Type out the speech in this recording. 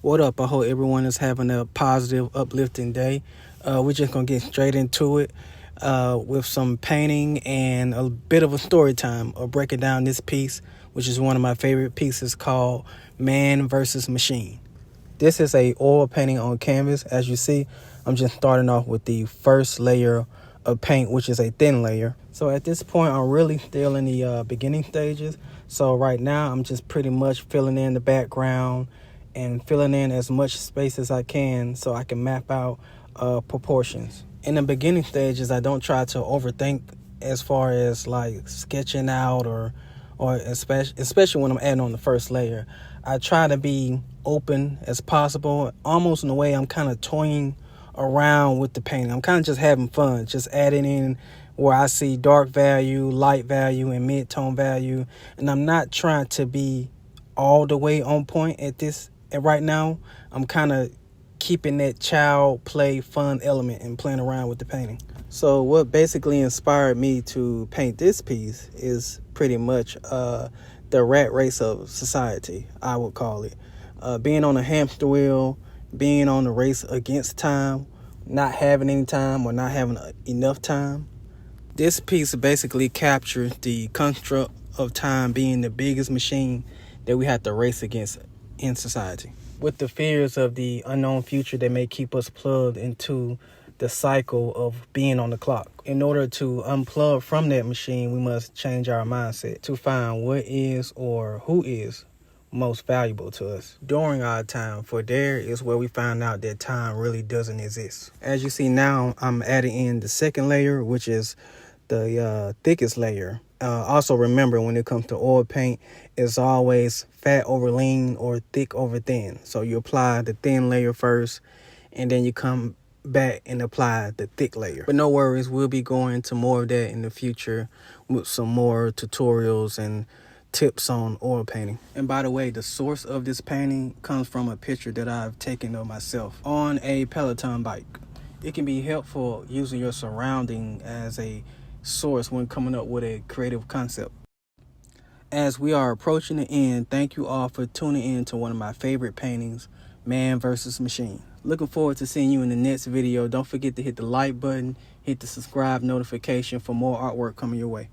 What up? I hope everyone is having a positive, uplifting day. We're just going to get straight into it with some painting and a bit of a story time of breaking down this piece, which is one of my favorite pieces called Man versus Machine. This is a oil painting on canvas. As you see, I'm just starting off with the first layer of paint, which is a thin layer. So at this point, I'm really still in the beginning stages. So right now, I'm just pretty much filling in the background and filling in as much space as I can so I can map out proportions. In the beginning stages, I don't try to overthink as far as like sketching out or especially when I'm adding on the first layer. I try to be open as possible, almost in a way I'm kind of toying around with the painting. I'm kind of just having fun, just adding in where I see dark value, light value, and mid-tone value. And I'm not trying to be all the way on point right now. I'm kind of keeping that child play fun element and playing around with the painting. So what basically inspired me to paint this piece is pretty much the rat race of society, I would call it. Being on a hamster wheel, being on the race against time, not having any time or not having enough time. This piece basically captures the construct of time being the biggest machine that we have to race against in society. With the fears of the unknown future that may keep us plugged into the cycle of being on the clock. In order to unplug from that machine, we must change our mindset to find what is or who is most valuable to us during our time, for there is where we find out that time really doesn't exist. As you see now, I'm adding in the second layer, which is the thickest layer. Also remember, when it comes to oil paint, it's always fat over lean or thick over thin. So you apply the thin layer first, and then you come back and apply the thick layer. But no worries, we'll be going into more of that in the future with some more tutorials and tips on oil painting. And by the way, the source of this painting comes from a picture that I've taken of myself on a Peloton bike. It can be helpful using your surrounding as a source when coming up with a creative concept. As we are approaching the end, thank you all for tuning in to one of my favorite paintings, Man versus Machine. Looking forward to seeing you in the next video. Don't forget to hit the like button, hit the subscribe notification for more artwork coming your way.